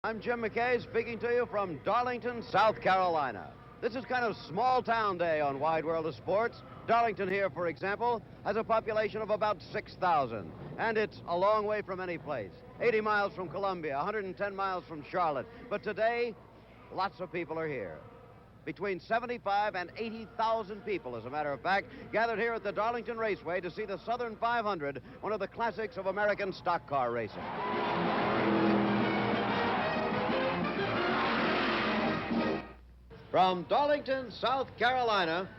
I'm Jim McKay speaking to you from Darlington, South Carolina. This is kind of small town day on Wide World of Sports. Darlington here, for example, has a population of about 6,000, and it's a long way from any place. 80 miles from Columbia, 110 miles from Charlotte. But today, lots of people are here. Between 75 and 80,000 people, as a matter of fact, gathered here at the Darlington Raceway to see the Southern 500, one of the classics of American stock car racing. From Darlington, South Carolina,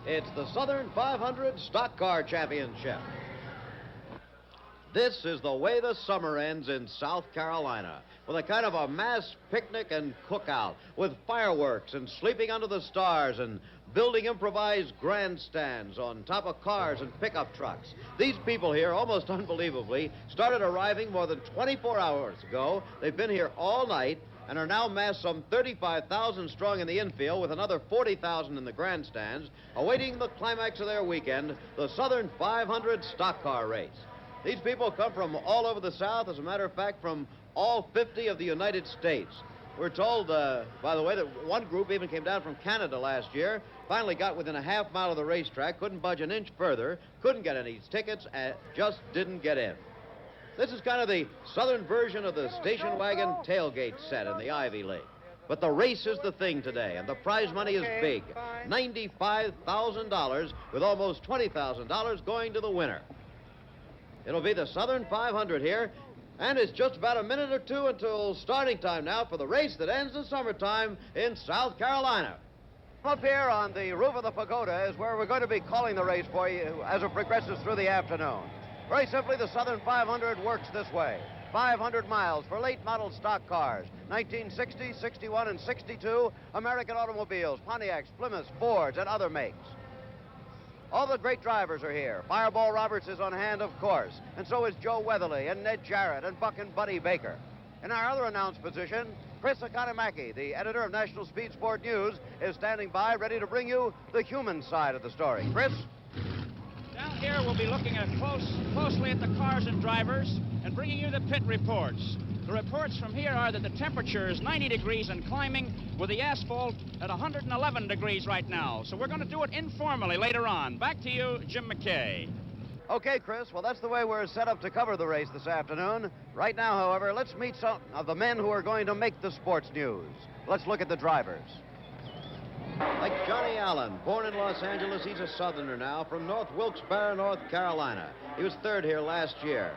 it's the Southern 500 Stock Car Championship. This is the way the summer ends in South Carolina, with a kind of a mass picnic and cookout, with fireworks and sleeping under the stars and building improvised grandstands on top of cars and pickup trucks. These people here, almost unbelievably, started arriving more than 24 hours ago. They've been here all night and are now massed some 35,000 strong in the infield with another 40,000 in the grandstands, awaiting the climax of their weekend, the Southern 500 Stock Car Race. These people come from all over the South, as a matter of fact, from all 50 of the United States. We're told, by the way, that one group even came down from Canada last year, finally got within a half mile of the racetrack, couldn't budge an inch further, couldn't get any tickets, and just didn't get in. This is kind of the Southern version of the station wagon tailgate set in the Ivy League. But the race is the thing today, and the prize money is big. $95,000 with almost $20,000 going to the winner. It'll be the Southern 500 here, and it's just about a minute or two until starting time now for the race that ends the summertime in South Carolina. Up here on the roof of the pagoda is where we're going to be calling the race for you as it progresses through the afternoon. Very simply, the Southern 500 works this way. 500 miles for late model stock cars. 1960, 61, and 62 American automobiles, Pontiacs, Plymouths, Fords, and other makes. All the great drivers are here. Fireball Roberts is on hand, of course, and so is Joe Weatherly and Ned Jarrett and Buck and Buddy Baker. In our other announced position, Chris Economaki, the editor of National Speed Sport News, is standing by, ready to bring you the human side of the story. Chris? Down here, we'll be looking at closely at the cars and drivers and bringing you the pit reports. The reports from here are that the temperature is 90 degrees and climbing, with the asphalt at 111 degrees right now. So we're going to do it informally later on. Back to you, Jim McKay. Okay, Chris. Well, that's the way we're set up to cover the race this afternoon. Right now, however, let's meet some of the men who are going to make the sports news. Let's look at the drivers. Like Johnny Allen, born in Los Angeles, he's a Southerner now from North Wilkes-Barre, North Carolina. He was third here last year.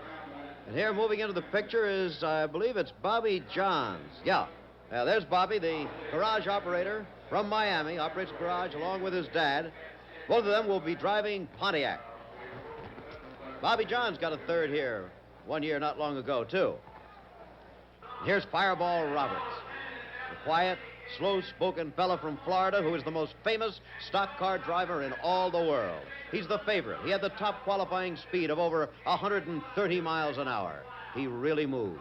And here, moving into the picture is, I believe it's Bobby Johns. Yeah, there's Bobby, the garage operator from Miami, operates a garage along with his dad. Both of them will be driving Pontiac. Bobby Johns got a third here 1 year not long ago, too. Here's Fireball Roberts, the quiet, slow-spoken fella from Florida who is the most famous stock car driver in all the world. He's the favorite. He had the top qualifying speed of over 130 miles an hour. He really moves.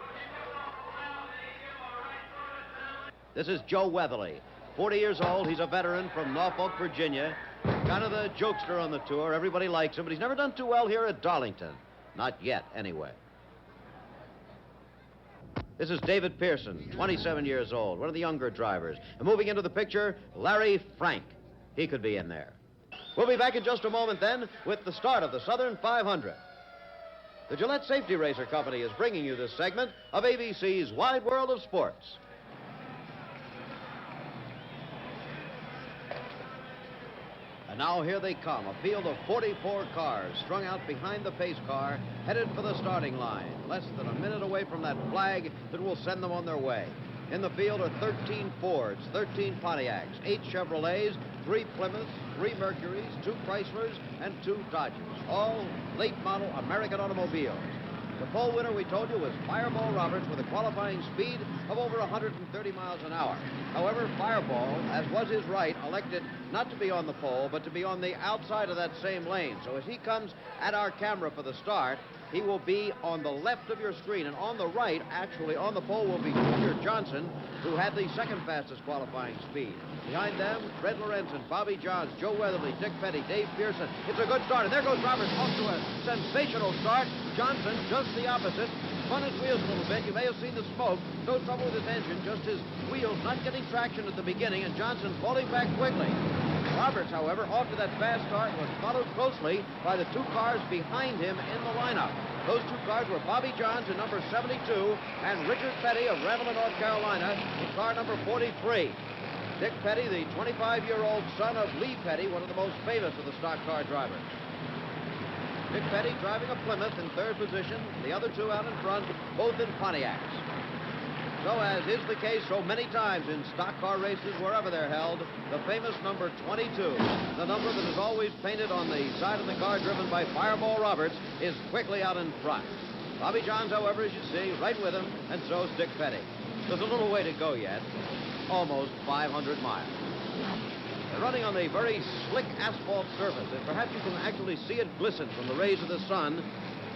This is Joe Weatherly, 40 years old. He's a veteran from Norfolk, Virginia. Kind of the jokester on the tour. Everybody likes him, but he's never done too well here at Darlington. Not yet, anyway. This is David Pearson, 27 years old, one of the younger drivers. And moving into the picture, Larry Frank. He could be in there. We'll be back in just a moment then with the start of the Southern 500. The Gillette Safety Racer Company is bringing you this segment of ABC's Wide World of Sports. And now here they come, a field of 44 cars strung out behind the pace car, headed for the starting line, less than a minute away from that flag that will send them on their way. In the field are 13 Fords, 13 Pontiacs, 8 Chevrolets, 3 Plymouths, 3 Mercurys, 2 Chryslers, and 2 Dodges, all late model American automobiles. The pole winner, we told you, was Fireball Roberts with a qualifying speed of over 130 miles an hour. However, Fireball, as was his right, elected not to be on the pole, but to be on the outside of that same lane. So as he comes at our camera for the start, he will be on the left of your screen. And on the right, actually on the pole, will be Junior Johnson, who had the second fastest qualifying speed. Behind them, Fred Lorenzen, Bobby Johns, Joe Weatherly, Dick Petty, Dave Pearson. It's a good start, and there goes Roberts off to a sensational start. Johnson, just the opposite. spun his wheels a little bit. You may have seen the smoke. No trouble with his engine, just his wheels not getting traction at the beginning, and Johnson falling back quickly. Roberts, however, off to that fast start, was followed closely by the two cars behind him in the lineup. Those two cars were Bobby Johns in number 72 and Richard Petty of Randall, North Carolina in car number 43. Dick Petty, the 25-year-old son of Lee Petty, one of the most famous of the stock car drivers. Dick Petty driving a Plymouth in third position, the other two out in front, both in Pontiacs. So, as is the case so many times in stock car races wherever they're held, the famous number 22, the number that is always painted on the side of the car driven by Fireball Roberts, is quickly out in front. Bobby Johns, however, as you see, right with him, and so is Dick Petty. There's a little way to go yet, almost 500 miles. They're running on a very slick asphalt surface, and perhaps you can actually see it glisten from the rays of the sun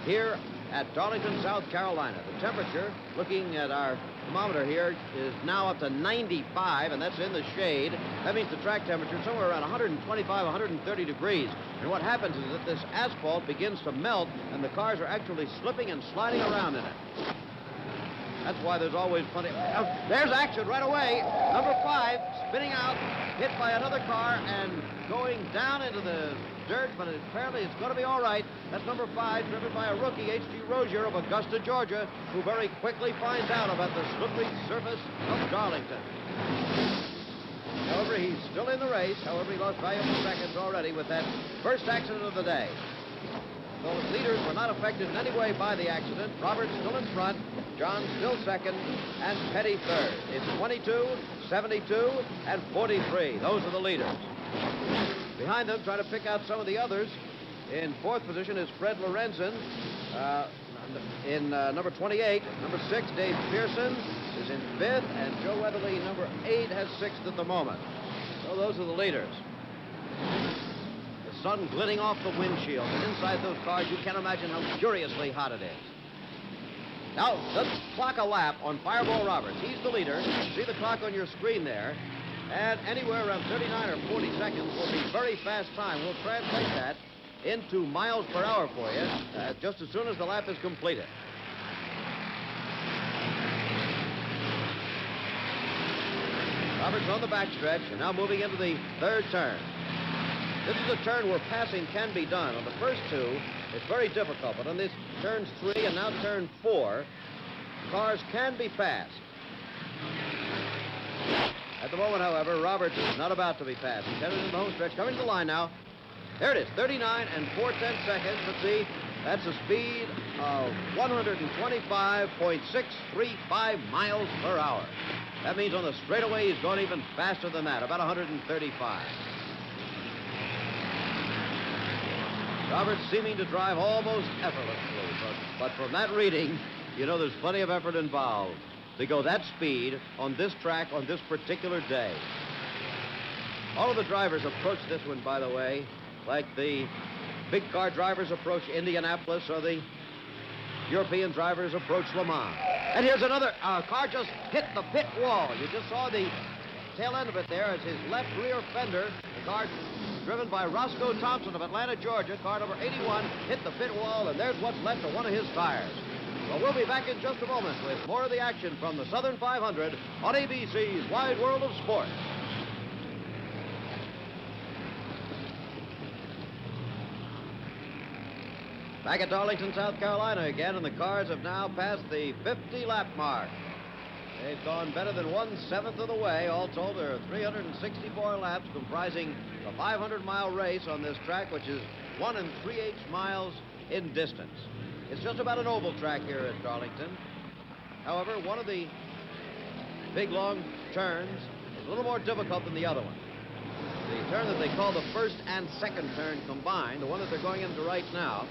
here at Darlington, South Carolina. The temperature, looking at our thermometer here, is now up to 95, and that's in the shade. That means the track temperature is somewhere around 125, 130 degrees. And what happens is that this asphalt begins to melt, and the cars are actually slipping and sliding around in it. That's why there's always plenty. There's action right away. Number 5 spinning out, hit by another car and going down into the dirt, but apparently it's going to be all right. That's number 5, driven by a rookie, H.G. Rozier of Augusta, Georgia, who very quickly finds out about the slippery surface of Darlington. However, he's still in the race. However, he lost valuable seconds already with that first accident of the day. So the leaders were not affected in any way by the accident. Roberts still in front, John still second, and Petty third. It's 22, 72, and 43. Those are the leaders. Behind them, trying to pick out some of the others, in fourth position is Fred Lorenzen. In number 28, number 6, Dave Pearson is in fifth, and Joe Weatherly, number 8, has sixth at the moment. So those are the leaders. The sun glinting off the windshield, and inside those cars, you can't imagine how curiously hot it is. Now, let's clock a lap on Fireball Roberts. He's the leader. See the clock on your screen there. And anywhere around 39 or 40 seconds will be very fast time. We'll translate that into miles per hour for you just as soon as the lap is completed. Roberts on the backstretch and now moving into the third turn. This is a turn where passing can be done. On the first two, it's very difficult, but on this turns 3 and now turn 4, cars can be passed. At the moment, however, Roberts is not about to be passed. He's headed into the home stretch, coming to the line now. There it is, 39 and 4/10 seconds. Let's see, that's a speed of 125.635 miles per hour. That means on the straightaway, he's going even faster than that, about 135. Roberts seeming to drive almost effortlessly, but from that reading, you know there's plenty of effort involved to go that speed on this track on this particular day. All of the drivers approach this one, by the way, like the big car drivers approach Indianapolis or the European drivers approach Le Mans. And here's another car just hit the pit wall. You just saw the tail end of it there as his left rear fender, the car driven by Roscoe Thompson of Atlanta, Georgia, car number 81, hit the pit wall, and there's what's left of one of his tires. Well, we'll be back in just a moment with more of the action from the Southern 500 on ABC's Wide World of Sport. Back at Darlington, South Carolina again, and the cars have now passed the 50-lap mark. They've gone better than 1/7 of the way. All told, there are 364 laps comprising the 500-mile race on this track, which is 1 3/8 miles in distance. It's just about an oval track here at Darlington. However, one of the big, long turns is a little more difficult than the other one. The turn that they call the first and second turn combined, the one that they're going into right now,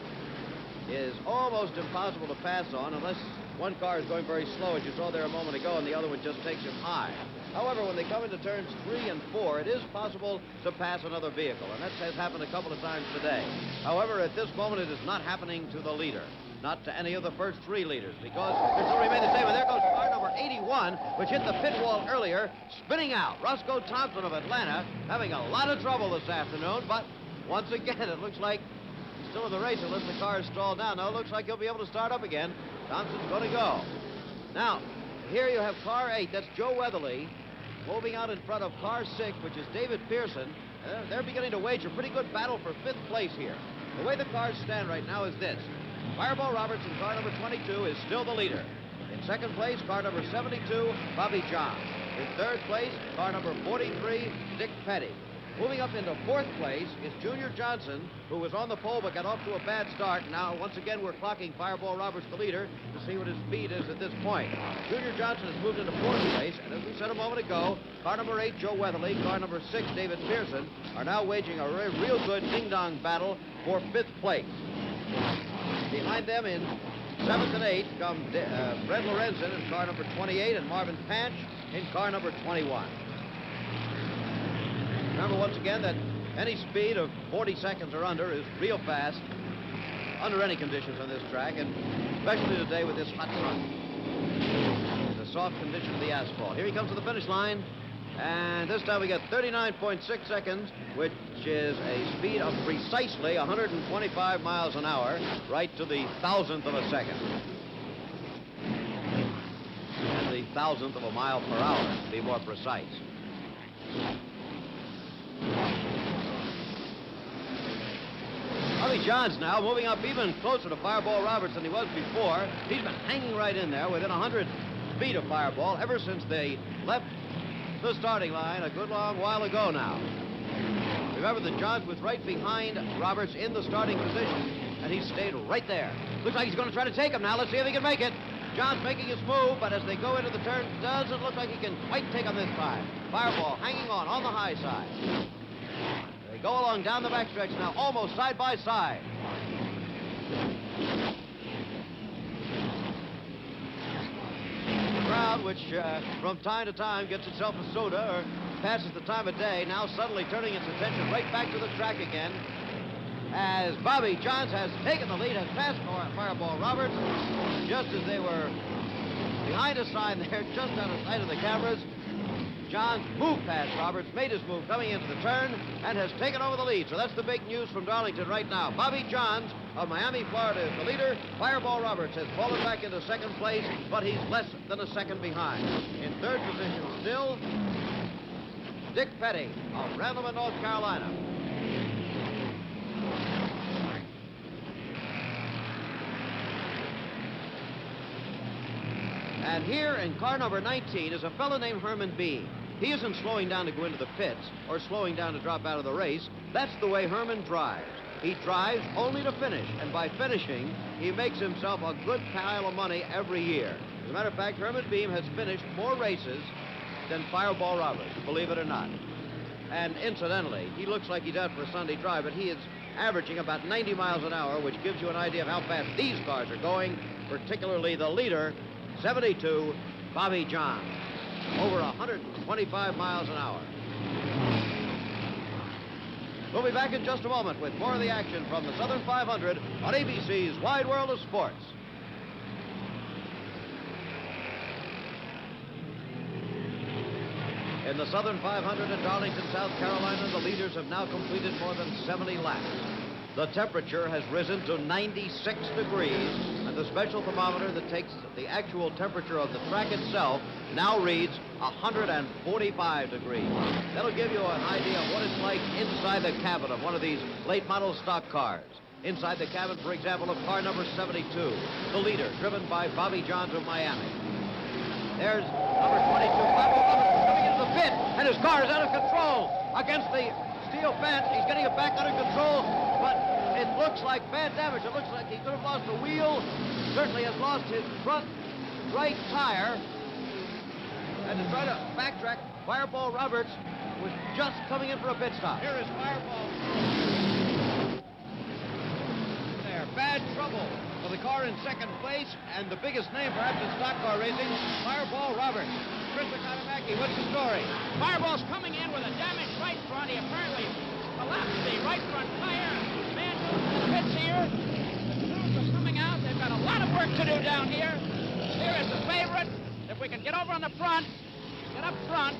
is almost impossible to pass on unless one car is going very slow, as you saw there a moment ago, and the other one just takes him high. However, when they come into turns 3 and 4, it is possible to pass another vehicle, and that has happened a couple of times today. However, at this moment, it is not happening to the leader, not to any of the first 3 leaders, because they still remain the same. And there goes car number 81, which hit the pit wall earlier, spinning out. Roscoe Thompson of Atlanta having a lot of trouble this afternoon, but once again, it looks like he's still in the race unless the car is stalled down. Now, it looks like he'll be able to start up again. Johnson's going to go. Now, here you have car 8. That's Joe Weatherly moving out in front of car 6, which is David Pearson. They're beginning to wage a pretty good battle for 5th place here. The way the cars stand right now is this. Fireball Roberts in car number 22 is still the leader. In 2nd place, car number 72, Bobby Johns. In 3rd place, car number 43, Dick Petty. Moving up into 4th place is Junior Johnson, who was on the pole but got off to a bad start. Now, once again, we're clocking Fireball Roberts, the leader, to see what his speed is at this point. Junior Johnson has moved into 4th place, and as we said a moment ago, car number 8, Joe Weatherly, car number 6, David Pearson, are now waging a real good ding-dong battle for 5th place. Behind them in 7th and 8th come Fred Lorenzen in car number 28 and Marvin Panch in car number 21. Remember once again that any speed of 40 seconds or under is real fast under any conditions on this track, and especially today with this hot sun. The soft condition of the asphalt. Here he comes to the finish line, and this time we get 39.6 seconds, which is a speed of precisely 125 miles an hour, right to the thousandth of a second. And the thousandth of a mile per hour, to be more precise. Bobby Johns now moving up even closer to Fireball Roberts than he was before. He's been hanging right in there within 100 feet of Fireball ever since they left the starting line a good long while ago now. Remember that Johns was right behind Roberts in the starting position, and he stayed right there. Looks like he's going to try to take him now. Let's see if he can make it. Johns making his move, but as they go into the turn, doesn't look like he can quite take him this time. Fireball hanging on the high side. They go along down the backstretch now, almost side by side. The crowd, which from time to time gets itself a soda or passes the time of day, now suddenly turning its attention right back to the track again, as Bobby Johns has taken the lead, has passed Fireball Roberts, just as they were behind a sign there, just out of sight of the cameras. Johns moved past Roberts, made his move coming into the turn, and has taken over the lead. So that's the big news from Darlington right now. Bobby Johns of Miami, Florida, is the leader. Fireball Roberts has fallen back into 2nd place, but he's less than a second behind. In 3rd position still, Dick Petty of Randleman, North Carolina. And here in car number 19 is a fellow named Herman Bean. He isn't slowing down to go into the pits or slowing down to drop out of the race. That's the way Herman drives. He drives only to finish, and by finishing, he makes himself a good pile of money every year. As a matter of fact, Herman Bean has finished more races than Fireball Roberts, believe it or not. And incidentally, he looks like he's out for a Sunday drive, but he is averaging about 90 miles an hour, which gives you an idea of how fast these cars are going, particularly the leader, 72, Bobby Johns, over 125 miles an hour. We'll be back in just a moment with more of the action from the Southern 500 on ABC's Wide World of Sports. In the Southern 500 in Darlington, South Carolina, the leaders have now completed more than 70 laps. The temperature has risen to 96 degrees, and the special thermometer that takes the actual temperature of the track itself now reads 145 degrees. That'll give you an idea of what it's like inside the cabin of one of these late model stock cars. Inside the cabin, for example, of car number 72, the leader, driven by Bobby Johns of Miami. There's number 22, Fireball Roberts, coming into the pit, and his car is out of control against the steel fence. He's getting it back under control, but it looks like bad damage. It looks like he could have lost a wheel, certainly has lost his front right tire. And to try to backtrack, Fireball Roberts was just coming in for a pit stop. Here is Fireball. There, bad trouble for the car in 2nd place, and the biggest name perhaps in stock car racing, Fireball Roberts. Chris Economaki, what's the story? Fireball's coming in with a damaged right front. He apparently collapsed the right front tire. Man moved to the pits here. The crews are coming out. They've got a lot of work to do down here. Here is the favorite. If we can get over on the front, get up front.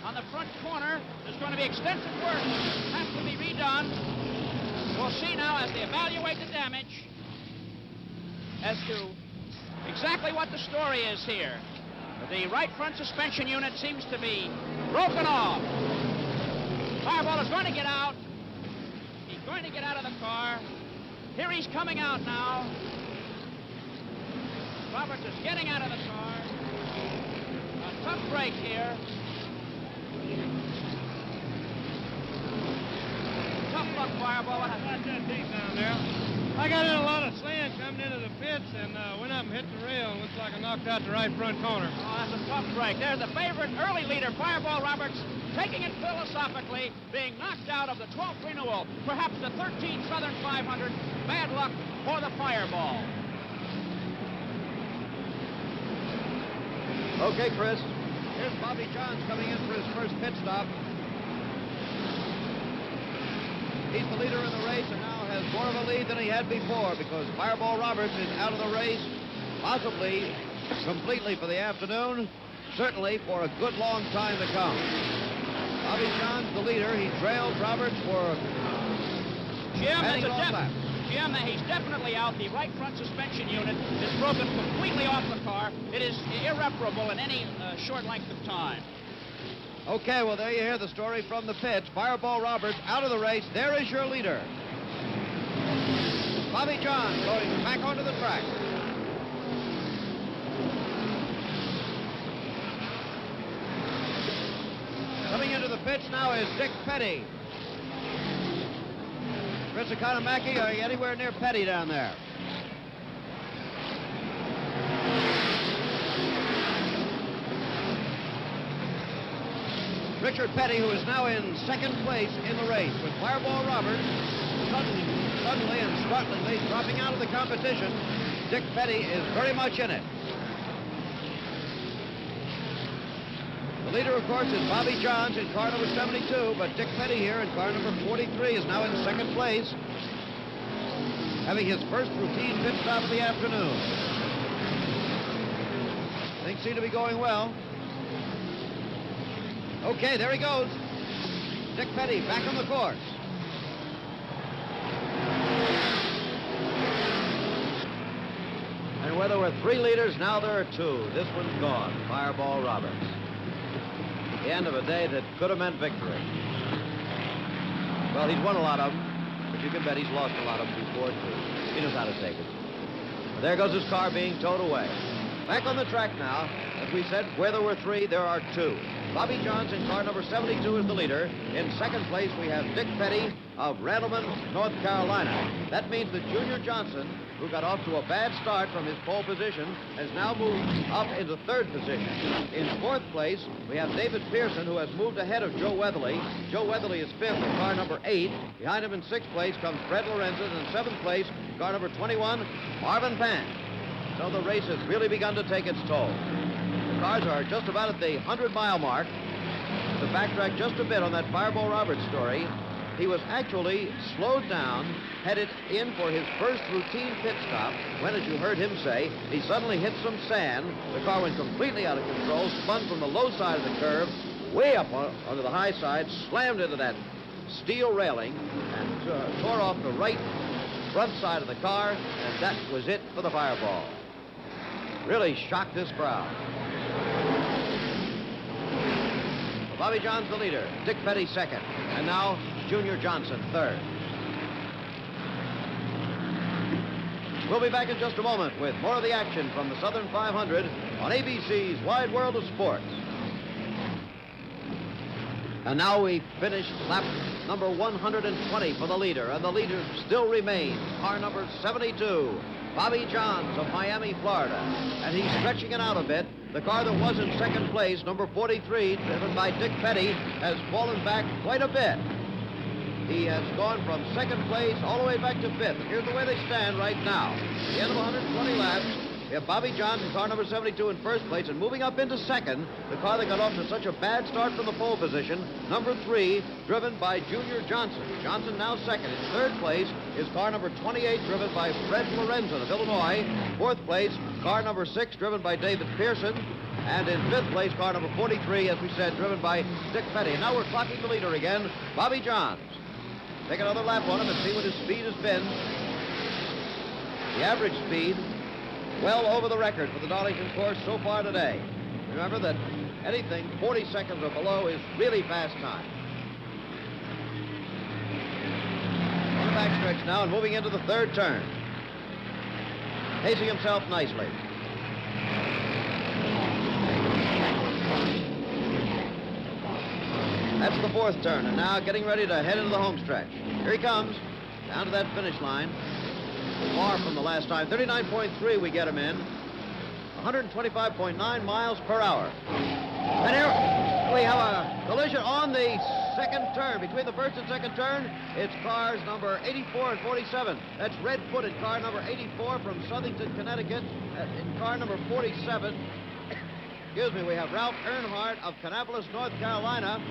On the front corner, there's going to be extensive work. Has to be redone. We'll see now as they evaluate the damage. as to exactly what the story is here. The right front suspension unit seems to be broken off. Fireball is going to get out. He's going to get out of the car. Here he's coming out now. Roberts is getting out of the car. A tough break here. Tough luck, Fireball. Not that deep down there. I got in a lot of sand coming into the pits and went up and hit the rail. Looks like I knocked out the right front corner. Oh, that's a tough break. There's the favorite early leader, Fireball Roberts, taking it philosophically, being knocked out of the 12th renewal, perhaps the 13th Southern 500. Bad luck for the Fireball. Okay, Chris. Here's Bobby Johns coming in for his first pit stop. He's the leader in the race and now has more of a lead than he had before because Fireball Roberts is out of the race, possibly completely for the afternoon, certainly for a good long time to come. Bobby Johns, the leader, he trails Roberts for Jim, many long laps. Jim, he's definitely out. The right front suspension unit is broken completely off the car. It is irreparable in any short length of time. Okay, well, there you hear the story from the pits. Fireball Roberts out of the race. There is your leader. Bobby Johns going back onto the track. Coming into the pits now is Dick Petty. Chris Economaki, are you anywhere near Petty down there? Richard Petty, who is now in second place in the race, with Fireball Roberts suddenly and startlingly dropping out of the competition. Dick Petty is very much in it. The leader, of course, is Bobby Johns in car number 72, but Dick Petty here in car number 43 is now in second place, having his first routine pit stop of the afternoon. Things seem to be going well. Okay, there he goes. Dick Petty back on the course. And where there were three leaders, now there are two. This one's gone, Fireball Roberts. The end of a day that could have meant victory. Well, he's won a lot of them, but you can bet he's lost a lot of them before, too. He knows how to take it. There goes his car being towed away. Back on the track now. As we said, where there were three, there are two. Bobby Johns in car number 72 is the leader. In second place, we have Dick Petty of Randleman, North Carolina. That means that Junior Johnson, who got off to a bad start from his pole position, has now moved up into third position. In fourth place, we have David Pearson, who has moved ahead of Joe Weatherly. Joe Weatherly is fifth in car number 8. Behind him in sixth place comes Fred Lorenzen. And in seventh place, car number 21, Marvin Pan. So the race has really begun to take its toll. The cars are just about at the 100-mile mark. To backtrack just a bit on that Fireball Roberts story, he was actually slowed down, headed in for his first routine pit stop, when, as you heard him say, he suddenly hit some sand. The car went completely out of control, spun from the low side of the curve, way up onto the high side, slammed into that steel railing, and tore off the right front side of the car, and that was it for the Fireball. Really shocked this crowd. Bobby Johns, the leader. Dick Petty, second. And now, Junior Johnson, third. We'll be back in just a moment with more of the action from the Southern 500 on ABC's Wide World of Sports. And now we finished lap number 120 for the leader, and the leader still remains car number 72, Bobby Johns of Miami, Florida. And he's stretching it out a bit. The car that was in second place, number 43, driven by Dick Petty, has fallen back quite a bit. He has gone from second place all the way back to fifth. Here's the way they stand right now. At the end of 120 laps, we have Bobby Johns in car number 72 in first place, and moving up into second, the car that got off to such a bad start from the pole position, number 3, driven by Junior Johnson. Johnson now second. In third place is car number 28, driven by Fred Lorenzen of Illinois. Fourth place, car number 6, driven by David Pearson. And in fifth place, car number 43, as we said, driven by Dick Petty. And now we're clocking the leader again, Bobby Johns. Take another lap on him and see what his speed has been. The average speed well over the record for the Darlington course so far today. Remember that anything 40 seconds or below is really fast time. On the backstretch now and moving into the third turn. Pacing himself nicely. That's the fourth turn, and now getting ready to head into the home stretch. Here he comes, down to that finish line. Far from the last time. 39.3 we get him in. 125.9 miles per hour. And here we have a collision on the second turn. Between the first and second turn, it's cars number 84 and 47. That's red-footed car number 84 from Southington, Connecticut. In car number 47, excuse me, we have Ralph Earnhardt of Kannapolis, North Carolina.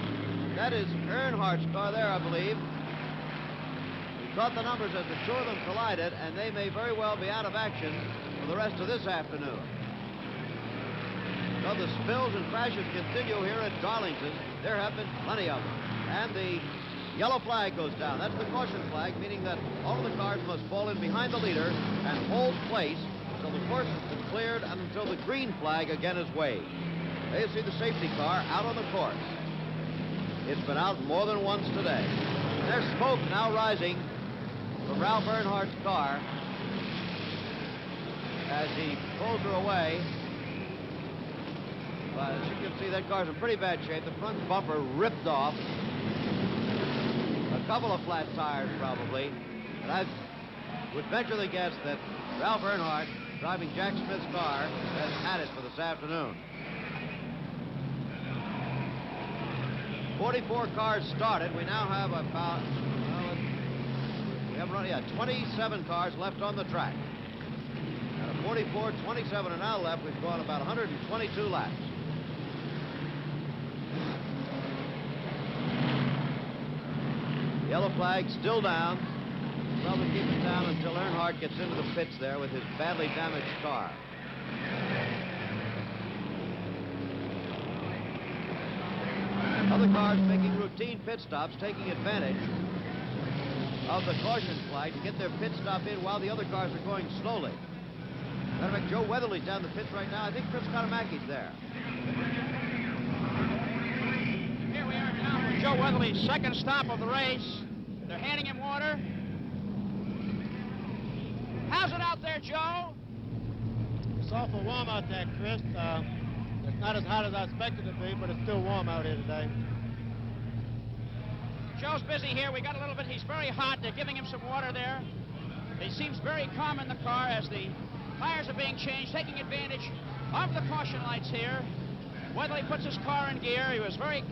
That is Earnhardt's car there, I believe. We caught the numbers as the two of them collided, and they may very well be out of action for the rest of this afternoon. So the spills and crashes continue here at Darlington. There have been plenty of them. And the yellow flag goes down. That's the caution flag, meaning that all of the cars must fall in behind the leader and hold place until the course has been cleared and until the green flag again is waved. There you see the safety car out on the course. It's been out more than once today. There's smoke now rising from Ralph Earnhardt's car as he pulls her away. But as you can see, that car's in pretty bad shape. The front bumper ripped off. A couple of flat tires, probably. And I would venture the guess that Ralph Earnhardt, driving Jack Smith's car, has had it for this afternoon. 44 cars started. We now have about, we have running 27 cars left on the track. Out of 44, 27 are now left. We've gone about 122 laps. Yellow flag still down. Well, we'll keep it down until Earnhardt gets into the pits there with his badly damaged car. Other cars making routine pit stops, taking advantage of the caution flag to get their pit stop in while the other cars are going slowly. Matter of fact, Joe Weatherly's down the pits right now. I think Chris Cotomachi's there. Here we are now for Joe Weatherly's second stop of the race. They're handing him water. How's it out there, Joe? It's awful warm out there, Chris. It's not as hot as I expected it to be, but it's still warm out here today. Joe's busy here. We got a little bit. He's very hot. They're giving him some water there. He seems very calm in the car as the tires are being changed, taking advantage of the caution lights here. Weatherly puts his car in gear. He was very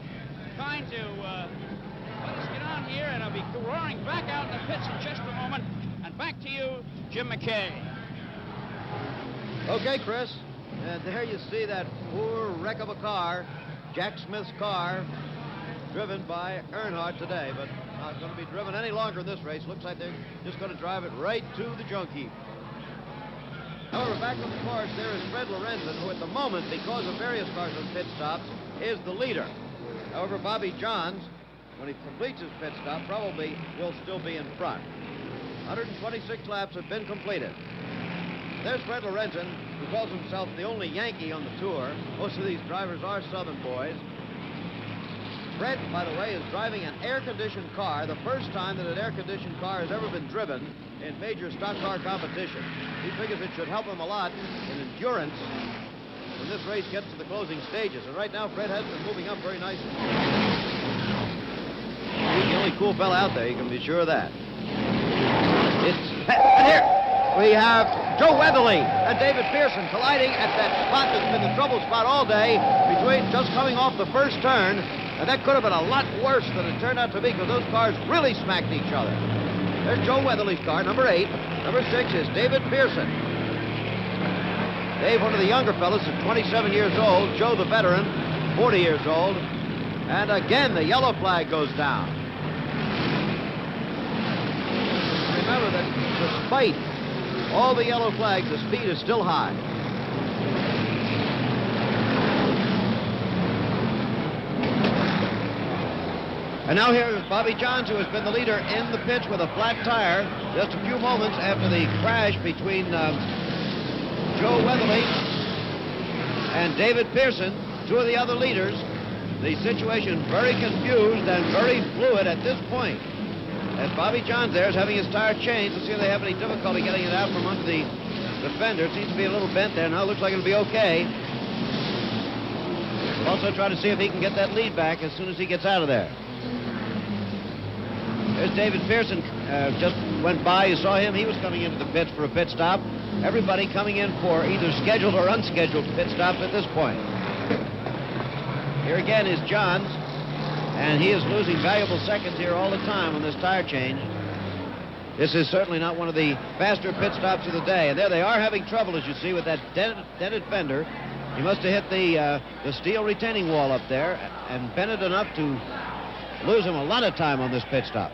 kind to let us get on here, and I'll be roaring back out in the pits in just a moment. And back to you, Jim McKay. Okay, Chris. And there you see that poor wreck of a car, Jack Smith's car, driven by Earnhardt today, but not going to be driven any longer in this race. Looks like they're just going to drive it right to the junk heap. However, back on the course, there is Fred Lorenzen, who at the moment, because of various cars on pit stops, is the leader. However, Bobby Johns, when he completes his pit stop, probably will still be in front. 126 laps have been completed. There's Fred Lorenzen, who calls himself the only Yankee on the tour. Most of these drivers are Southern boys. Fred, by the way, is driving an air-conditioned car, the first time that an air-conditioned car has ever been driven in major stock car competition. He figures it should help him a lot in endurance when this race gets to the closing stages. And right now, Fred has been moving up very nicely. He's the only cool fella out there, you can be sure of that. And here we have Joe Weatherly and David Pearson colliding at that spot that's been the trouble spot all day between just coming off the first turn. And that could have been a lot worse than it turned out to be because those cars really smacked each other. There's Joe Weatherly's car, number 8. Number 6 is David Pearson. Dave, one of the younger fellows, is 27 years old. Joe, the veteran, 40 years old. And again, the yellow flag goes down. Remember that despite all the yellow flags, the speed is still high. And now here is Bobby Johns, who has been the leader in the pits with a flat tire just a few moments after the crash between Joe Weatherly and David Pearson, two of the other leaders. The situation very confused and very fluid at this point. As Bobby Johns there is having his tire changed, let's see if they have any difficulty getting it out from under the fender. It seems to be a little bent there now. Looks like it'll be okay. We'll also try to see if he can get that lead back as soon as he gets out of there. There's David Pearson. Just went by. You saw him. He was coming into the pits for a pit stop. Everybody coming in for either scheduled or unscheduled pit stops at this point. Here again is Johns, and he is losing valuable seconds here all the time on this tire change. This is certainly not one of the faster pit stops of the day. And there they are having trouble, as you see, with that dented fender. He must have hit the steel retaining wall up there and bent it enough to lose him a lot of time on this pit stop.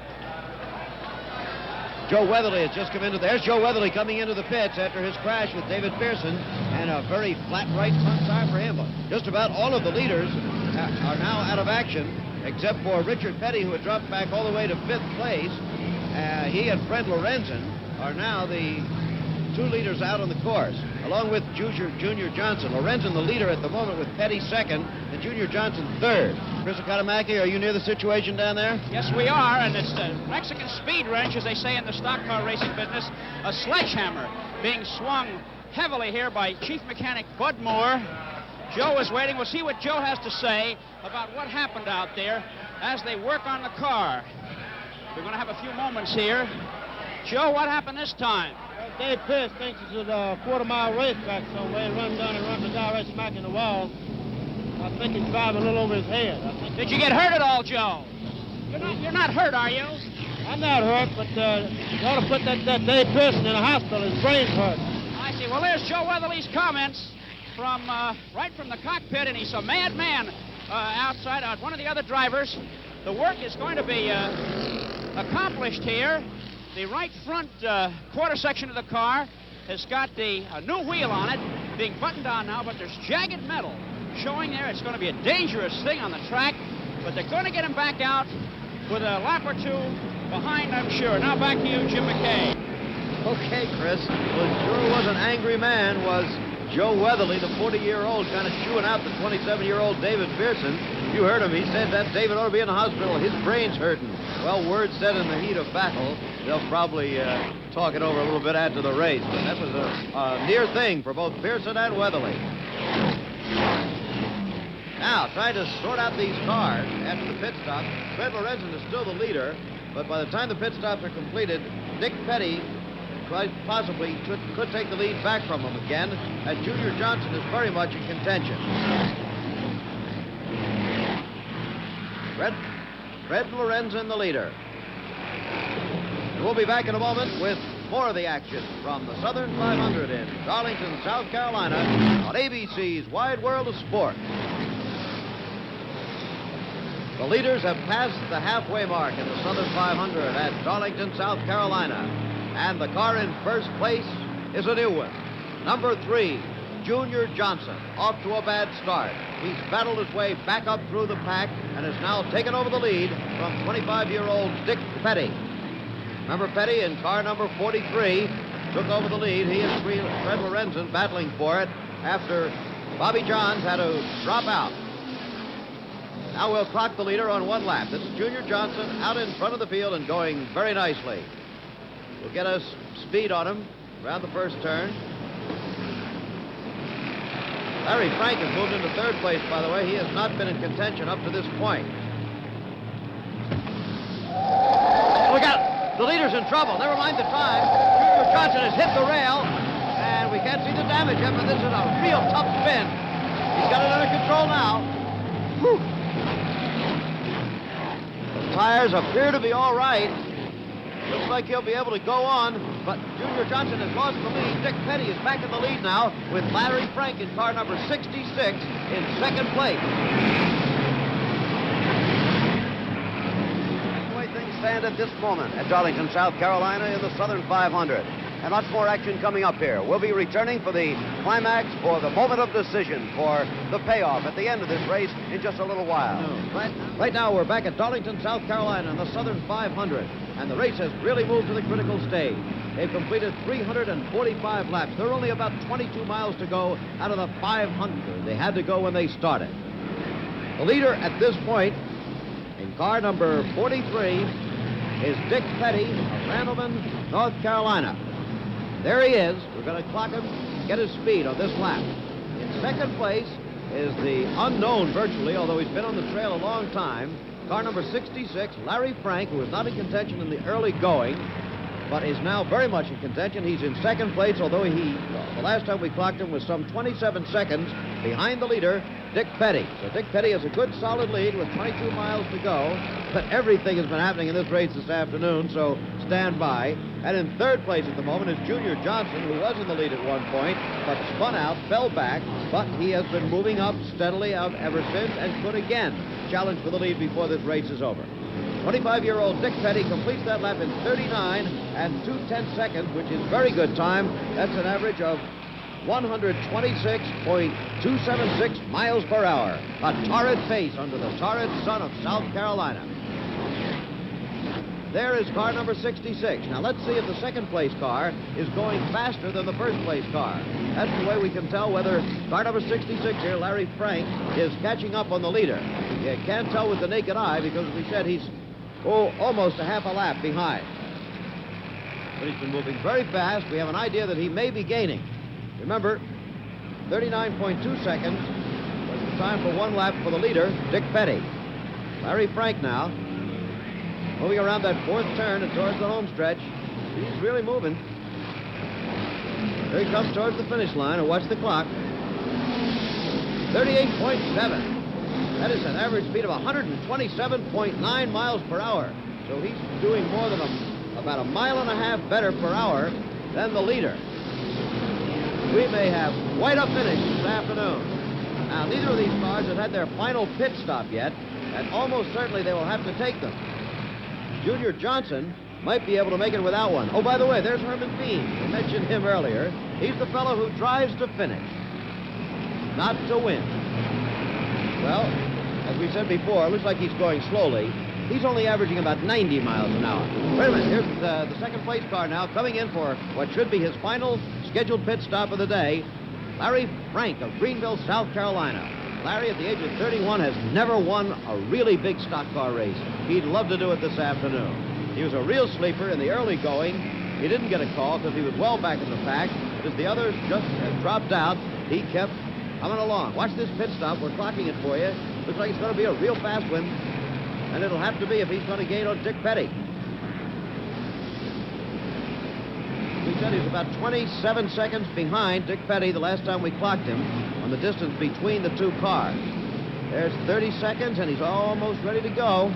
Joe Weatherly has just come into. There's Joe Weatherly coming into the pits after his crash with David Pearson, and a very flat right front tire for him. Just about all of the leaders are now out of action, except for Richard Petty, who had dropped back all the way to 5th place. He and Fred Lorenzen are now the two leaders out on the course, along with Junior Johnson. Lorenzen, the leader at the moment, with Petty second, and Junior Johnson third. Chris Akatamaki, are you near the situation down there? Yes, we are, and it's the Mexican speed wrench, as they say in the stock car racing business, a sledgehammer being swung heavily here by Chief Mechanic Bud Moore. Joe is waiting. We'll see what Joe has to say about what happened out there as they work on the car. We're going to have a few moments here. Joe, what happened this time? Dave Pierce thinks it's a quarter-mile racetrack somewhere. He runs down and runs the guy right smack in the wall. I think he's driving a little over his head. Did you get hurt at all, Joe? You're not hurt, are you? I'm not hurt, but you ought to put that Dave Pearson in the hospital. His brain's hurt. I see. Well, there's Joe Weatherly's comments from right from the cockpit, and he's a madman outside. One of the other drivers. The work is going to be accomplished here. The right front quarter section of the car has got the new wheel on it, being buttoned on now, but there's jagged metal showing there. It's going to be a dangerous thing on the track, but they're going to get him back out with a lap or two behind, I'm sure. Now back to you, Jim McKay. Okay, Chris. Well, sure was an angry man, was Joe Weatherly, the 40-year-old, kind of chewing out the 27-year-old David Pearson. You heard him. He said that David ought to be in the hospital. His brain's hurting. Well, word said in the heat of battle, they'll probably talk it over a little bit after the race. But that was a near thing for both Pearson and Weatherly. Now, trying to sort out these cars after the pit stop. Fred Lorenzen is still the leader, but by the time the pit stops are completed, Dick Petty quite possibly could take the lead back from him again, and Junior Johnson is very much in contention. Fred Lorenzen, the leader. And we'll be back in a moment with more of the action from the Southern 500 in Darlington, South Carolina, on ABC's Wide World of Sport. The leaders have passed the halfway mark in the Southern 500 at Darlington, South Carolina. And the car in first place is a new one. Number 3, Junior Johnson, off to a bad start. He's battled his way back up through the pack and has now taken over the lead from 25-year-old Dick Petty. Remember, Petty in car number 43 took over the lead. He and Fred Lorenzen battling for it after Bobby Johns had to drop out. Now we'll clock the leader on one lap. This is Junior Johnson out in front of the field and going very nicely. We'll get us speed on him around the first turn. Larry Frank has moved into third place, by the way. He has not been in contention up to this point. Look out! The leader's in trouble. Never mind the time. Junior Johnson has hit the rail, and we can't see the damage yet, but this is a real tough spin. He's got it under control now. Whew. The tires appear to be all right. Looks like he'll be able to go on, but Junior Johnson has lost the lead. Dick Petty is back in the lead now with Larry Frank in car number 66 in second place. That's the way things stand at this moment at Darlington, South Carolina in the Southern 500. And lots more action coming up here. We'll be returning for the climax, for the moment of decision, for the payoff at the end of this race in just a little while. Right now, we're back at Darlington, South Carolina in the Southern 500. And the race has really moved to the critical stage. They've completed 345 laps. There are only about 22 miles to go out of the 500 they had to go when they started. The leader at this point in car number 43 is Dick Petty of Randleman, North Carolina. There he is. We're going to clock him, get his speed on this lap. In second place is the unknown virtually, although he's been on the trail a long time, car number 66, Larry Frank, who was not in contention in the early going, but is now very much in contention. He's in second place, although the last time we clocked him was some 27 seconds behind the leader, Dick Petty. So Dick Petty has a good, solid lead with 22 miles to go, but everything has been happening in this race this afternoon, so stand by. And in third place at the moment is Junior Johnson, who was in the lead at one point, but spun out, fell back, but he has been moving up steadily out ever since and could again challenge for the lead before this race is over. 25-year-old Dick Petty completes that lap in 39 and 2/10 seconds, which is very good time. That's an average of 126.276 miles per hour. A torrid pace under the torrid sun of South Carolina. There is car number 66. Now let's see if the second place car is going faster than the first place car. That's the way we can tell whether car number 66 here, Larry Frank, is catching up on the leader. You can't tell with the naked eye because, as we said, he's almost a half a lap behind. But he's been moving very fast. We have an idea that he may be gaining. Remember, 39.2 seconds was the time for one lap for the leader, Dick Petty. Larry Frank now, moving around that fourth turn and towards the home stretch. He's really moving. Here he comes towards the finish line, and watch the clock. 38.7. That is an average speed of 127.9 miles per hour. So he's doing more than about a mile and a half better per hour than the leader. We may have quite a finish this afternoon. Now, neither of these cars has had their final pit stop yet, and almost certainly they will have to take them. Junior Johnson might be able to make it without one. Oh, by the way, there's Herman Bean. We mentioned him earlier. He's the fellow who drives to finish, not to win. Well, as we said before, it looks like he's going slowly. He's only averaging about 90 miles an hour. Wait a minute. Here's the second place car now coming in for what should be his final scheduled pit stop of the day. Larry Frank of Greenville, South Carolina. Larry, at the age of 31, has never won a really big stock car race. He'd love to do it this afternoon. He was a real sleeper in the early going. He didn't get a call because he was well back in the pack. But as the others just dropped out, he kept coming along. Watch this pit stop. We're clocking it for you. Looks like it's going to be a real fast one. And it'll have to be if he's going to gain on Dick Petty. We said he's about 27 seconds behind Dick Petty the last time we clocked him on the distance between the two cars. There's 30 seconds, and he's almost ready to go.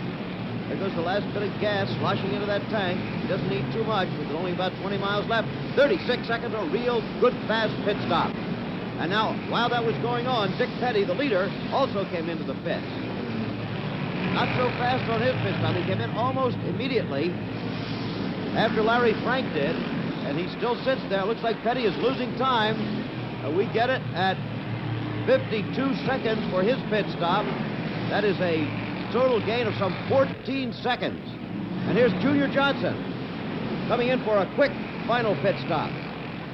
There goes the last bit of gas sloshing into that tank. He doesn't need too much, with only about 20 miles left. 36 seconds, a real good, fast pit stop. And now, while that was going on, Dick Petty, the leader, also came into the pits. Not so fast on his pit stop. He came in almost immediately after Larry Frank did, and he still sits there. Looks like Petty is losing time. We get it at 52 seconds for his pit stop. That is a total gain of some 14 seconds. And here's Junior Johnson coming in for a quick final pit stop.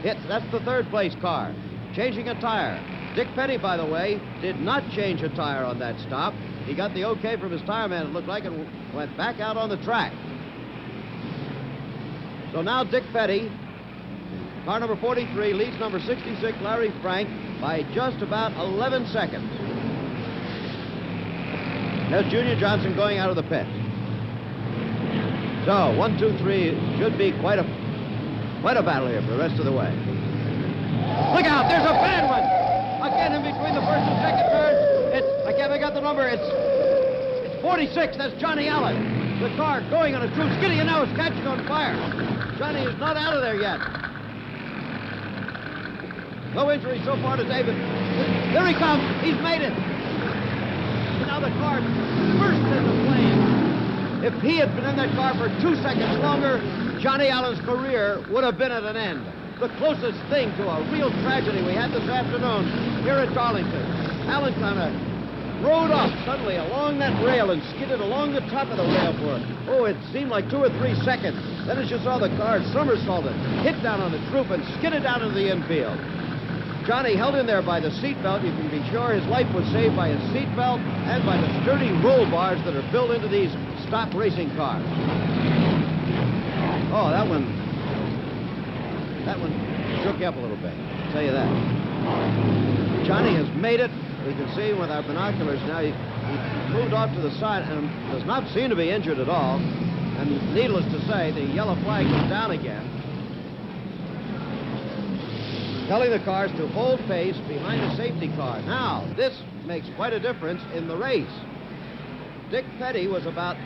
That's the third place car, changing a tire. Dick Petty, by the way, did not change a tire on that stop. He got the okay from his tire man, it looked like, and went back out on the track. So now Dick Petty, car number 43, leads number 66, Larry Frank, by just about 11 seconds. There's Junior Johnson going out of the pit. So, 1, 2, 3, should be quite a battle here for the rest of the way. Look out, there's a bad one! Again in between the first and second turns. I can't make out the number. It's 46, that's Johnny Allen. The car going on a true skiddy, and now it's catching on fire. Johnny is not out of there yet. No injury so far to David. There he comes. He's made it. And now the car bursts into flames. If he had been in that car for 2 seconds longer, Johnny Allen's career would have been at an end. The closest thing to a real tragedy we had this afternoon here at Darlington. Allen kind of rode up suddenly along that rail and skidded along the top of the rail for, it seemed like 2 or 3 seconds. Then as you saw the car somersaulted, hit down on its roof, and skidded down into the infield. Johnny held in there by the seatbelt. You can be sure his life was saved by his seatbelt and by the sturdy roll bars that are built into these stock racing cars. Oh, that one shook you up a little bit, I'll tell you that. Johnny has made it. We can see with our binoculars now. He moved off to the side and does not seem to be injured at all. And needless to say, the yellow flag is down again, telling the cars to hold pace behind the safety car. Now, this makes quite a difference in the race. Dick Petty was about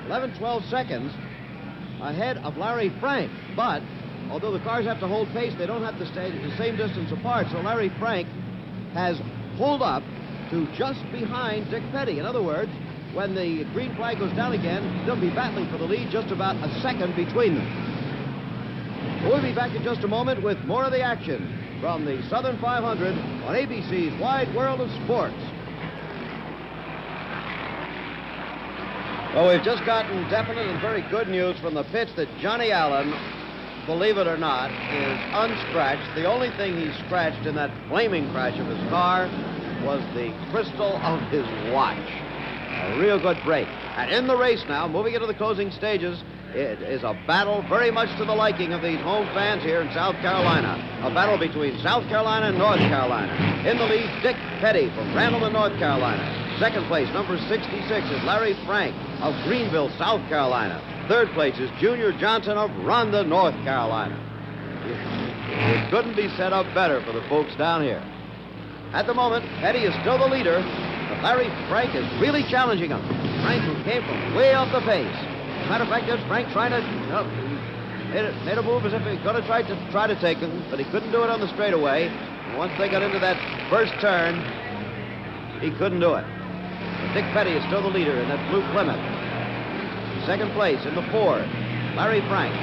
11-12 seconds ahead of Larry Frank, but although the cars have to hold pace, they don't have to stay the same distance apart, so Larry Frank has pulled up to just behind Dick Petty. In other words, when the green flag goes down again, they'll be battling for the lead, just about a second between them. We'll be back in just a moment with more of the action from the Southern 500 on ABC's Wide World of Sports. Well, we've just gotten definite and very good news from the pits that Johnny Allen, believe it or not, is unscratched. The only thing he scratched in that flaming crash of his car was the crystal of his watch. A real good break. And in the race now, moving into the closing stages, it is a battle very much to the liking of these home fans here in South Carolina. A battle between South Carolina and North Carolina. In the lead, Dick Petty from Randleman, North Carolina. Second place, number 66, is Larry Frank of Greenville, South Carolina. Third place is Junior Johnson of Rhonda, North Carolina. It couldn't be set up better for the folks down here. At the moment, Petty is still the leader, but Larry Frank is really challenging him. Frank, who came from way off the pace. Matter of fact, there's Frank trying to, made a move as if he was going to try to take him, but he couldn't do it on the straightaway. And once they got into that first turn, he couldn't do it. But Dick Petty is still the leader in that blue Plymouth. Second place in the Ford, Larry Frank.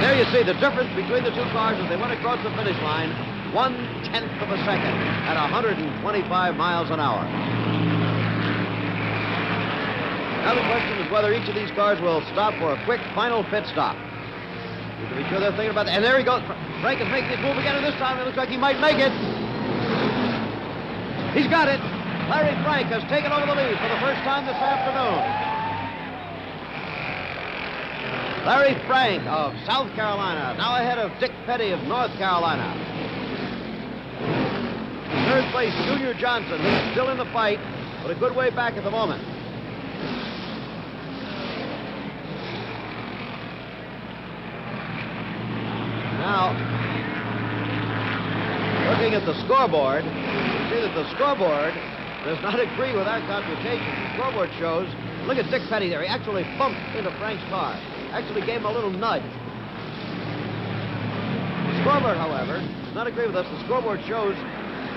There you see the difference between the two cars as they went across the finish line, 1/10 of a second at 125 miles an hour. Now the question is whether each of these cars will stop for a quick final pit stop. You can be sure they're thinking about that. And there he goes. Frank is making his move again, and this time it looks like he might make it. He's got it. Larry Frank has taken over the lead for the first time this afternoon. Larry Frank of South Carolina, now ahead of Dick Petty of North Carolina. Third place, Junior Johnson, who's still in the fight, but a good way back at the moment. Now, looking at the scoreboard, you see that the scoreboard does not agree with our computation. The scoreboard shows, look at Dick Petty there. He actually bumped into Frank's car. Actually gave him a little nudge. The scoreboard, however, does not agree with us. The scoreboard shows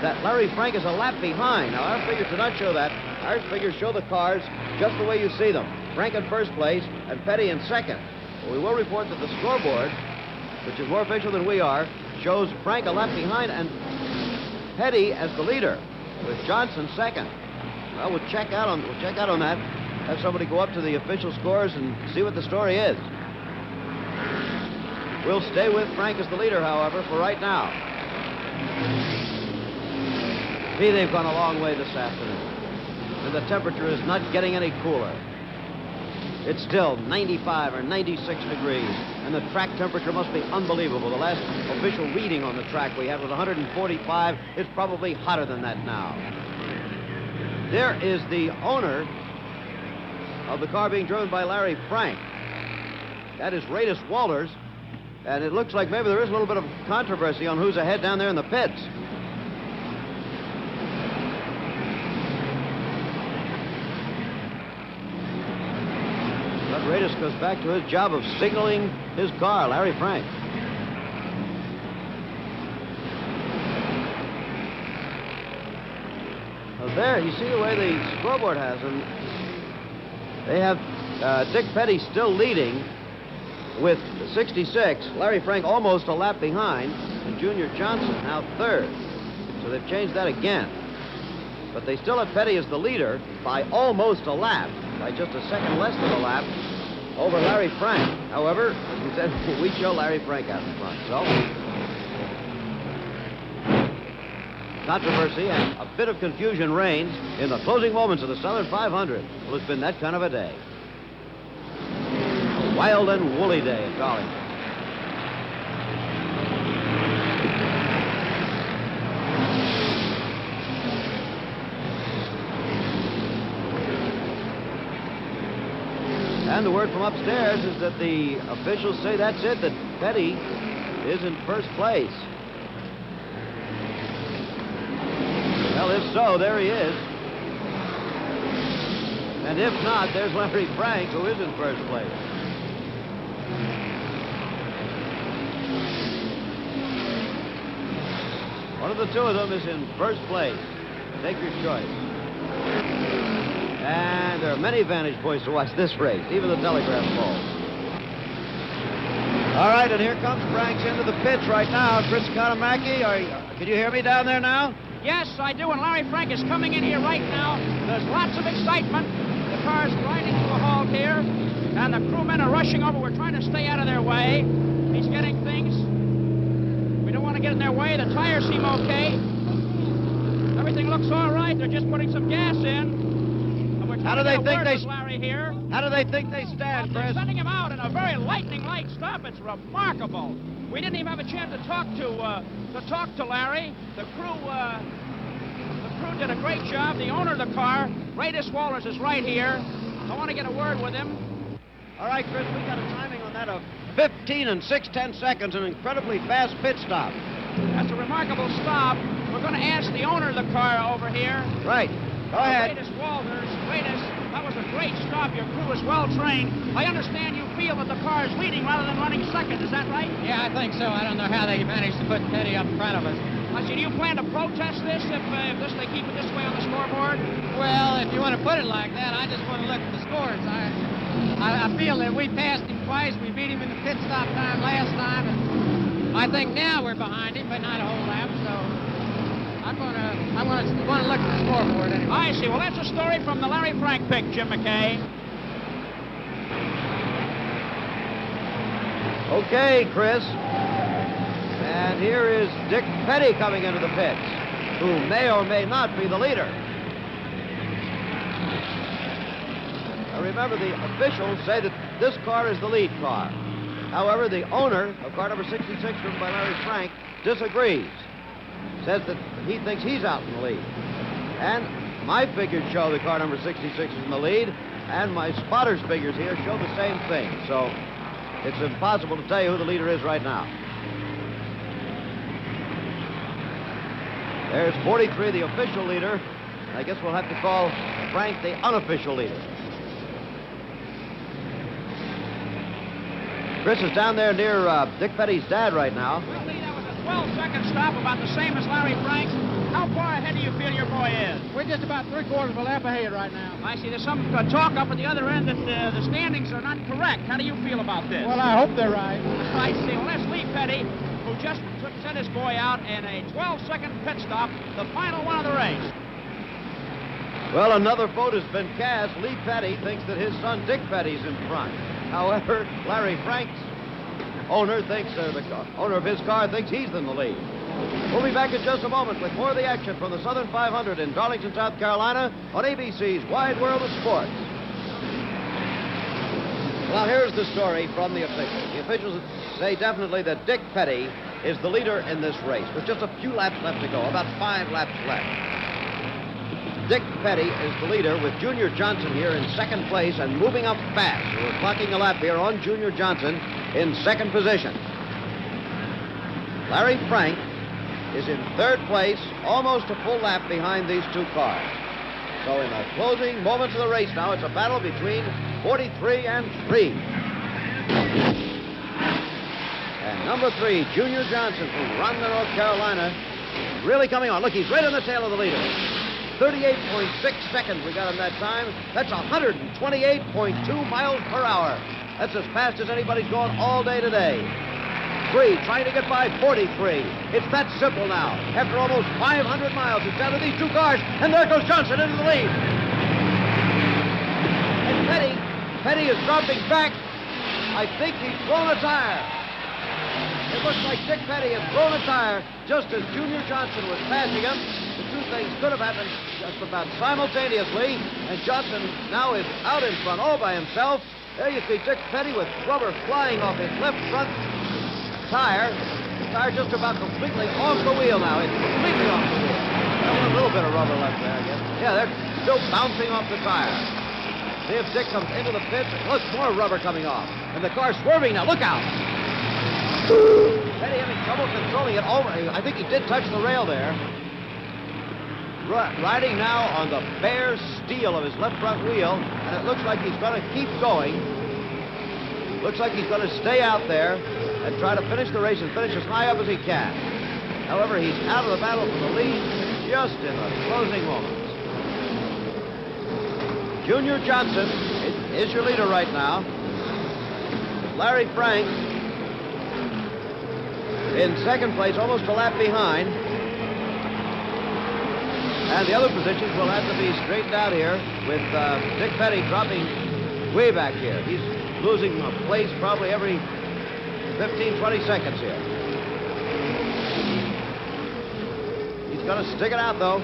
that Larry Frank is a lap behind. Now, our figures do not show that. Our figures show the cars just the way you see them. Frank in first place and Petty in second. But we will report that the scoreboard, which is more official than we are, shows Frank a lap behind and Petty as the leader, with Johnson second. Well, we'll check out on that. Have somebody go up to the official scores and see what the story is. We'll stay with Frank as the leader, however, for right now. See, they've gone a long way this afternoon, and the temperature is not getting any cooler. It's still 95 or 96 degrees, and the track temperature must be unbelievable. The last official reading on the track we had was 145. It's probably hotter than that now. There is the owner of the car being driven by Larry Frank. That is Radis Walters, and it looks like maybe there is a little bit of controversy on who's ahead down there in the pits. Radis goes back to his job of signaling his car, Larry Frank. Now there, you see the way the scoreboard has them. They have Dick Petty still leading with 66. Larry Frank almost a lap behind, and Junior Johnson now third. So they've changed that again. But they still have Petty as the leader by almost a lap, by just a second less than a lap, over Larry Frank. However, as we said, we show Larry Frank out in front. So, controversy and a bit of confusion reigns in the closing moments of the Southern 500. Well, it's been that kind of a day. A wild and woolly day at Darlington. And the word from upstairs is that the officials say that's it, that Petty is in first place. Well, if so, there he is. And if not, there's Larry Frank, who is in first place. One of the two of them is in first place. Take your choice. And there are many vantage points to watch this race, even the telegraph pole. All right, and here comes Franks into the pits right now. Chris Economaki, can you hear me down there now? Yes, I do, and Larry Frank is coming in here right now. There's lots of excitement. The car's grinding to a halt here, and the crewmen are rushing over. We're trying to stay out of their way. He's getting things. We don't want to get in their way. The tires seem okay. Everything looks all right. They're just putting some gas in. How do they think they Larry here? How do they think they stand, They're Chris? sending him out in a very lightning-like stop. It's remarkable. We didn't even have a chance to talk to Larry. The crew did a great job. The owner of the car, Radis Walters, is right here. I want to get a word with him. All right, Chris, we got a timing on that of 15 and 6/10 seconds, an incredibly fast pit stop. That's a remarkable stop. We're going to ask the owner of the car over here. Right. Go ahead. Radis Walters. Radis, that was a great stop. Your crew is well trained. I understand you feel that the car is leading rather than running second. Is that right? Yeah, I think so. I don't know how they managed to put Petty up in front of us. I see. Do you plan to protest this if they keep it this way on the scoreboard? Well, if you want to put it like that, I just want to look at the scores. I feel that we passed him twice. We beat him in the pit stop time last time, and I think now we're behind him, but not a whole lap. So I want to look at the scoreboard anyway. I see. Well, that's a story from the Larry Frank pick, Jim McKay. Okay, Chris. And here is Dick Petty coming into the pits, who may or may not be the leader. Now remember, the officials say that this car is the lead car. However, the owner of car number 66, driven by Larry Frank, disagrees. Says that he thinks he's out in the lead. And my figures show the car number 66 is in the lead, and my spotter's figures here show the same thing. So it's impossible to tell you who the leader is right now. There's 43, the official leader. I guess we'll have to call Frank the unofficial leader. Chris is down there near Dick Petty's dad right now. Well, Lee, that was a 12-second stop, about the same as Larry Frank's. How far ahead do you feel your boy is? We're just about 3/4 of a lap ahead right now. I see. There's some talk up at the other end that the standings are not correct. How do you feel about this? Well, I hope they're right. I see. Well, that's Lee Petty, who just sent his boy out in a 12-second pit stop, the final one of the race. Well, another vote has been cast. Lee Petty thinks that his son Dick Petty's in front. However, Larry Frank's owner of his car thinks he's in the lead. We'll be back in just a moment with more of the action from the Southern 500 in Darlington, South Carolina on ABC's Wide World of Sports. Well, here's the story from the officials. The officials say definitely that Dick Petty is the leader in this race with just a few laps left to go, about 5 laps left. Dick Petty is the leader with Junior Johnson here in second place and moving up fast. We're clocking a lap here on Junior Johnson in second position. Larry Frank is in third place, almost a full lap behind these two cars. So in the closing moments of the race now, it's a battle between 43 and 3. And number 3, Junior Johnson from Rhonda, North Carolina, really coming on. Look, he's right on the tail of the leader. 38.6 seconds we got him that time. That's 128.2 miles per hour. That's as fast as anybody's gone all day today. 43, trying to get by 43. It's that simple now. After almost 500 miles, it's down to these two cars, and there goes Johnson into the lead. And Petty is dropping back. I think he's blown a tire. It looks like Dick Petty has blown a tire just as Junior Johnson was passing him. The two things could have happened just about simultaneously, and Johnson now is out in front all by himself. There you see Dick Petty with rubber flying off his left front tire. The tire just about completely off the wheel now. It's completely off the wheel. There's a little bit of rubber left there, I guess. Yeah, they're still bouncing off the tire. See if Dick comes into the pits. Look, more rubber coming off. And the car's swerving now. Look out. Petty having trouble controlling it. I think he did touch the rail there. Riding now on the bare steel of his left front wheel, and it looks like he's going to keep going. Looks like he's going to stay out there and try to finish the race and finish as high up as he can. However, he's out of the battle for the lead just in the closing moments. Junior Johnson is your leader right now. Larry Frank in second place, almost a lap behind. And the other positions will have to be straightened out here with Dick Petty dropping way back here. He's losing a place probably every 15, 20 seconds here. He's going to stick it out, though.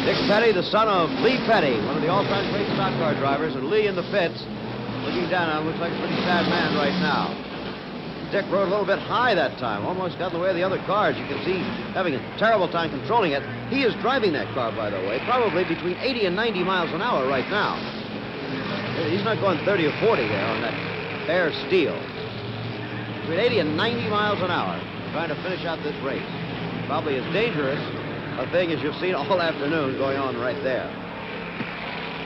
Dick Petty, the son of Lee Petty, one of the all-time great stock car drivers, and Lee in the pits, looking down on him, looks like a pretty sad man right now. Dick rode a little bit high that time, almost got in the way of the other cars. You can see having a terrible time controlling it. He is driving that car, by the way, probably between 80 and 90 miles an hour right now. He's not going 30 or 40 there on that bare steel. Between 80 and 90 miles an hour, trying to finish out this race. Probably as dangerous a thing as you've seen all afternoon going on right there.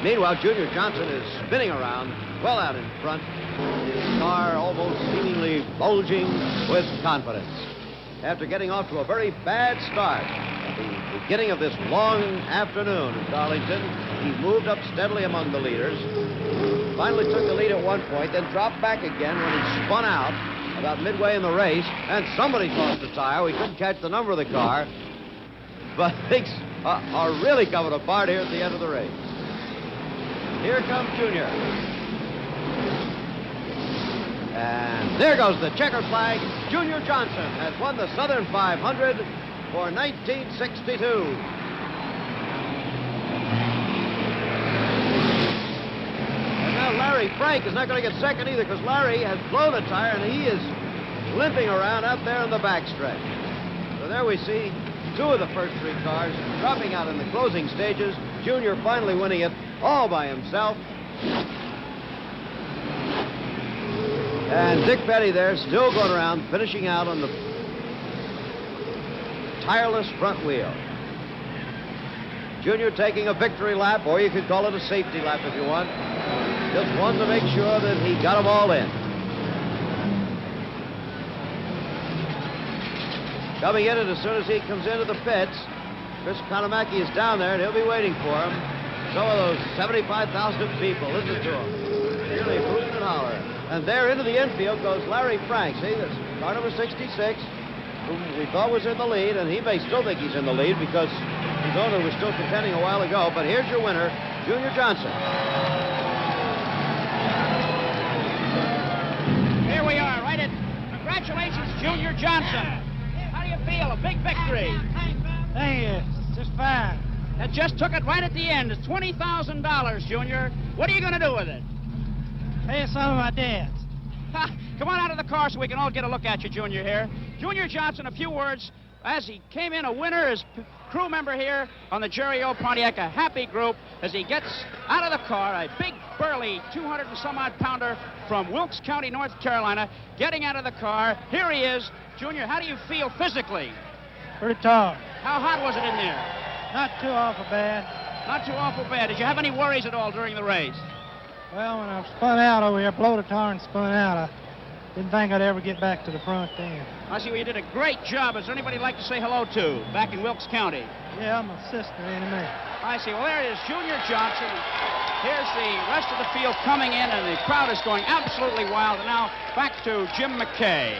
Meanwhile, Junior Johnson is spinning around well out in front, his car almost seemingly bulging with confidence. After getting off to a very bad start at the beginning of this long afternoon in Darlington, he moved up steadily among the leaders, finally took the lead at one point, then dropped back again when he spun out about midway in the race, and somebody lost a tire. We couldn't catch the number of the car, but things are really coming apart here at the end of the race. Here comes Junior. And there goes the checkered flag. Junior Johnson has won the Southern 500 for 1962. And now Larry Frank is not going to get second either, because Larry has blown a tire and he is limping around out there in the backstretch. So there we see two of the first three cars dropping out in the closing stages. Junior finally winning it all by himself. And Dick Petty there still going around, finishing out on the tireless front wheel. Junior taking a victory lap, or you could call it a safety lap if you want. Just wanted to make sure that he got them all in. Coming in, and as soon as he comes into the pits, Chris Economaki is down there, and he'll be waiting for him. Some of those 75,000 people, listen to him. Really hooting and hollering. And there into the infield goes Larry Frank. See, that's car number 66, whom we thought was in the lead, and he may still think he's in the lead because his owner was still contending a while ago. But here's your winner, Junior Johnson. Here we are, right at... Congratulations, Junior Johnson. How do you feel? A big victory. Thank you. Just fine. That just took it right at the end. It's $20,000, Junior. What are you going to do with it? Pay some of my debts. Ha, come on out of the car so we can all get a look at you, Junior, here. Junior Johnson, a few words as he came in a winner as crew member here on the Jerry O. Pontiac, a happy group as he gets out of the car, a big, burly 200 and some odd pounder from Wilkes County, North Carolina, getting out of the car. Here he is. Junior, how do you feel physically? Pretty tired. How hot was it in there? Not too awful bad. Not too awful bad. Did you have any worries at all during the race? Well, when I spun out over here, blew the tire and spun out, I didn't think I'd ever get back to the front then. I see. Well, you did a great job. Is there anybody you'd like to say hello to back in Wilkes County? Yeah, my sister, Annie Mae. I see. Well, there it is, Junior Johnson. Here's the rest of the field coming in, and the crowd is going absolutely wild. And now back to Jim McKay.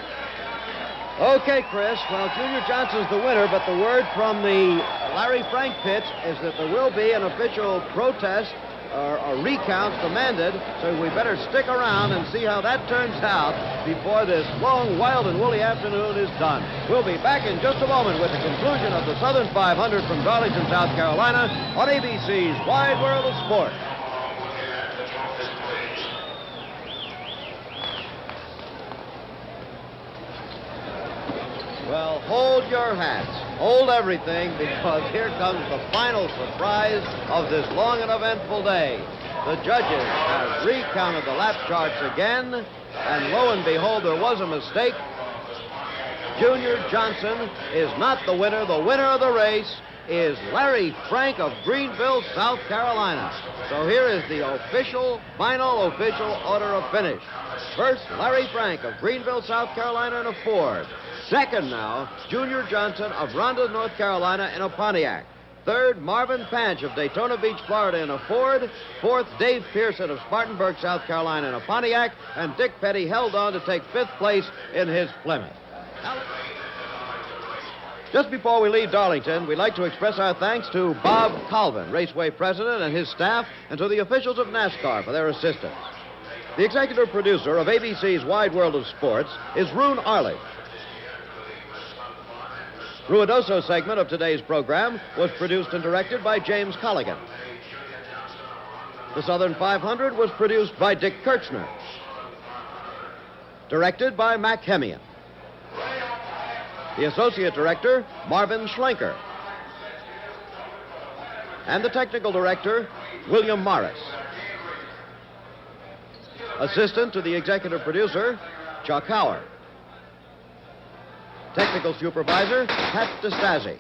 Okay, Chris. Well, Junior Johnson's the winner, but the word from the Larry Frank pits is that there will be an official protest or a recount demanded, so we better stick around and see how that turns out before this long, wild, and woolly afternoon is done. We'll be back in just a moment with the conclusion of the Southern 500 from Darlington, South Carolina on ABC's Wide World of Sport. Well, hold your hats. Hold everything, because here comes the final surprise of this long and eventful day. The judges have recounted the lap charts again, and lo and behold, there was a mistake. Junior Johnson is not the winner. The winner of the race is Larry Frank of Greenville, South Carolina. So here is the final official order of finish. First, Larry Frank of Greenville, South Carolina in a Ford. Second now, Junior Johnson of Rhonda, North Carolina in a Pontiac. Third, Marvin Panch of Daytona Beach, Florida in a Ford. Fourth, Dave Pearson of Spartanburg, South Carolina in a Pontiac. And Dick Petty held on to take fifth place in his Plymouth. Just before we leave Darlington, we'd like to express our thanks to Bob Colvin, Raceway President, and his staff, and to the officials of NASCAR for their assistance. The executive producer of ABC's Wide World of Sports is Roone Arledge. Ruidoso segment of today's program was produced and directed by James Colligan. The Southern 500 was produced by Dick Kirchner. Directed by Mac Hemian. The associate director, Marvin Schlenker. And the technical director, William Morris. Assistant to the executive producer, Chuck Howard. Technical supervisor, Pat DeStasi.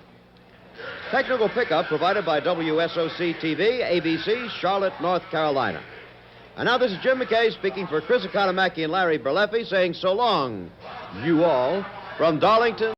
Technical pickup provided by WSOC-TV, ABC, Charlotte, North Carolina. And now this is Jim McKay speaking for Chris Economaki and Larry Berleffi, saying so long, you all, from Darlington.